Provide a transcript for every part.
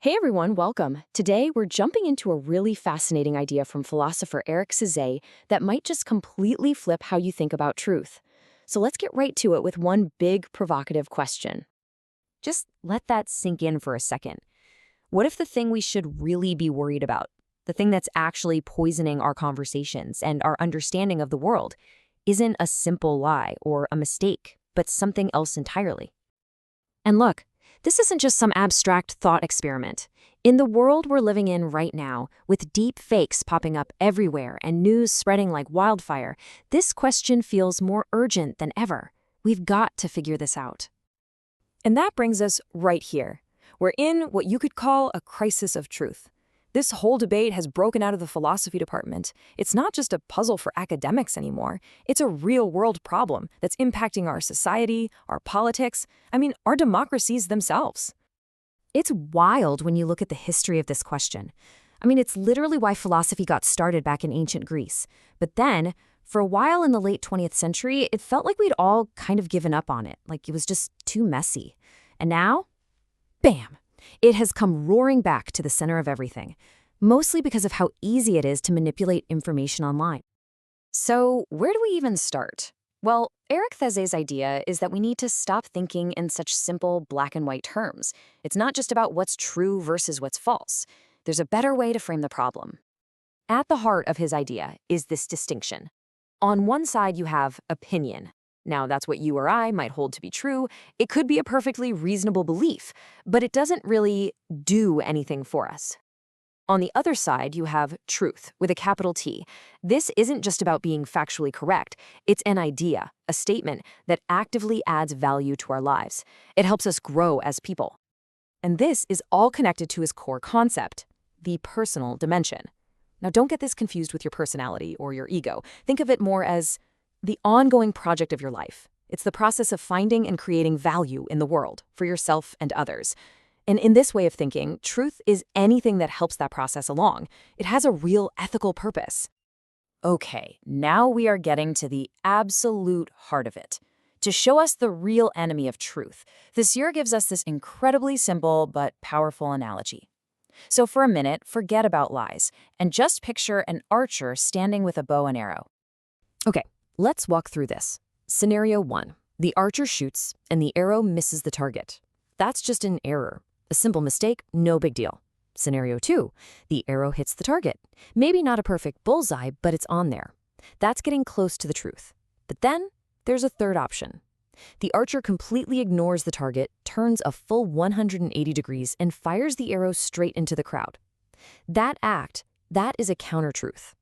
Hey everyone, welcome. Today we're jumping into a really fascinating idea from philosopher Eric Thézé that might just completely flip how you think about truth. So let's get right to it with one big provocative question. Just let that sink in for a second. What if the thing we should really be worried about, the thing that's actually poisoning our conversations and our understanding of the world, isn't a simple lie or a mistake, but something else entirely? And look, this isn't just some abstract thought experiment. In the world we're living in right now, with deep fakes popping up everywhere and news spreading like wildfire, this question feels more urgent than ever. We've got to figure this out. And that brings us right here. We're in what you could call a crisis of truth. This whole debate has broken out of the philosophy department. It's not just a puzzle for academics anymore. It's a real-world problem that's impacting our society, our politics, our democracies themselves. It's wild when you look at the history of this question. It's literally why philosophy got started back in ancient Greece. But then, for a while in the late 20th century, it felt like we'd all kind of given up on it, like it was just too messy. And now, bam! It has come roaring back to the center of everything, mostly because of how easy it is to manipulate information online. So, where do we even start? Well, Eric Thézé's idea is that we need to stop thinking in such simple black and white terms. It's not just about what's true versus what's false. There's a better way to frame the problem. At the heart of his idea is this distinction. On one side, you have opinion. Now, that's what you or I might hold to be true. It could be a perfectly reasonable belief, but it doesn't really do anything for us. On the other side, you have truth, with a capital T. This isn't just about being factually correct. It's an idea, a statement that actively adds value to our lives. It helps us grow as people. And this is all connected to his core concept, the personal dimension. Now, don't get this confused with your personality or your ego. Think of it more as the ongoing project of your life. It's the process of finding and creating value in the world for yourself and others. And in this way of thinking, truth is anything that helps that process along. It has a real ethical purpose. Okay, now we are getting to the absolute heart of it. To show us the real enemy of truth, Thézé gives us this incredibly simple but powerful analogy. So for a minute, forget about lies, and just picture an archer standing with a bow and arrow. Okay, let's walk through this. Scenario 1. The archer shoots, and the arrow misses the target. That's just an error. A simple mistake, no big deal. Scenario 2. The arrow hits the target. Maybe not a perfect bullseye, but it's on there. That's getting close to the truth. But then, there's a third option. The archer completely ignores the target, turns a full 180 degrees, and fires the arrow straight into the crowd. That is a counter-truth.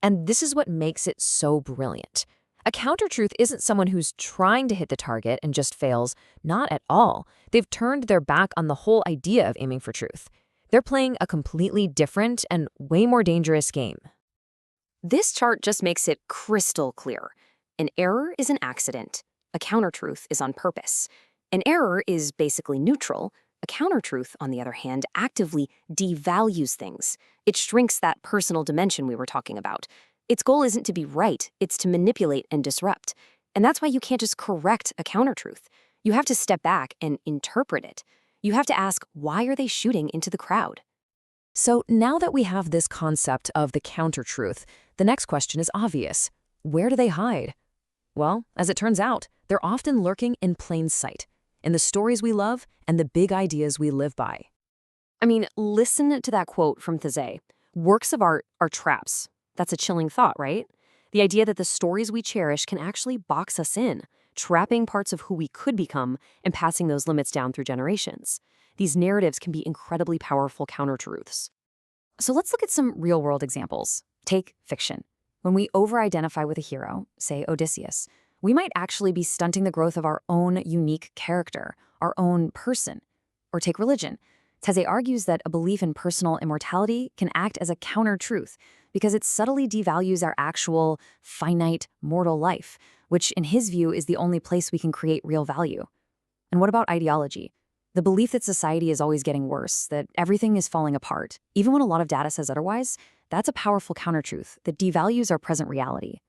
And this is what makes it so brilliant. A counter-truth isn't someone who's trying to hit the target and just fails. Not at all. They've turned their back on the whole idea of aiming for truth. They're playing a completely different and way more dangerous game. This chart just makes it crystal clear. An error is an accident. A counter-truth is on purpose. An error is basically neutral. A counter-truth, on the other hand, actively devalues things. It shrinks that personal dimension we were talking about. Its goal isn't to be right, it's to manipulate and disrupt. And that's why you can't just correct a counter-truth. You have to step back and interpret it. You have to ask, why are they shooting into the crowd? So now that we have this concept of the counter-truth, the next question is obvious. Where do they hide? Well, as it turns out, they're often lurking in plain sight, in the stories we love and the big ideas we live by. Listen to that quote from Thézé. Works of art are traps. That's a chilling thought, right? The idea that the stories we cherish can actually box us in, trapping parts of who we could become and passing those limits down through generations. These narratives can be incredibly powerful counter-truths. So let's look at some real-world examples. Take fiction. When we over-identify with a hero, say Odysseus, we might actually be stunting the growth of our own unique character, our own person. Or take religion. Thézé argues that a belief in personal immortality can act as a counter-truth because it subtly devalues our actual, finite, mortal life, which in his view is the only place we can create real value. And what about ideology? The belief that society is always getting worse, that everything is falling apart, even when a lot of data says otherwise, that's a powerful counter-truth that devalues our present reality.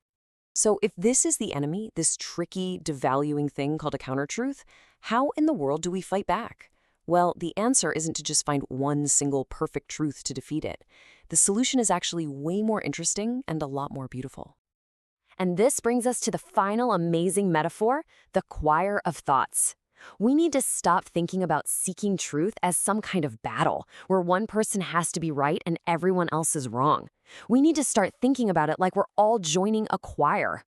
So if this is the enemy, this tricky, devaluing thing called a counter-truth, how in the world do we fight back? Well, the answer isn't to just find one single perfect truth to defeat it. The solution is actually way more interesting and a lot more beautiful. And this brings us to the final amazing metaphor, the choir of thoughts. We need to stop thinking about seeking truth as some kind of battle, where one person has to be right and everyone else is wrong. We need to start thinking about it like we're all joining a choir.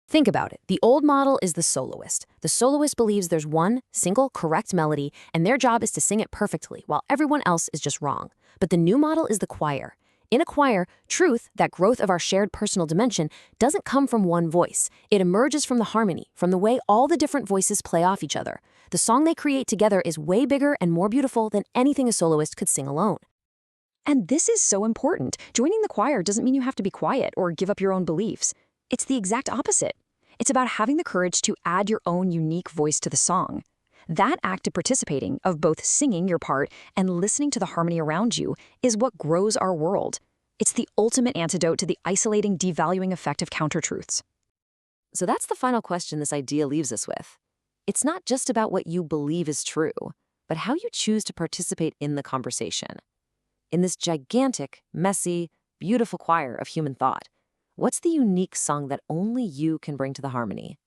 Think about it. The old model is the soloist. The soloist believes there's one single correct melody, and their job is to sing it perfectly, while everyone else is just wrong. But the new model is the choir. In a choir, truth, that growth of our shared personal dimension, doesn't come from one voice. It emerges from the harmony, from the way all the different voices play off each other. The song they create together is way bigger and more beautiful than anything a soloist could sing alone. And this is so important. Joining the choir doesn't mean you have to be quiet or give up your own beliefs. It's the exact opposite. It's about having the courage to add your own unique voice to the song. That act of participating, of both singing your part and listening to the harmony around you, is what grows our world. It's the ultimate antidote to the isolating, devaluing effect of counter-truths. So that's the final question this idea leaves us with. It's not just about what you believe is true, but how you choose to participate in the conversation. In this gigantic, messy, beautiful choir of human thought, what's the unique song that only you can bring to the harmony?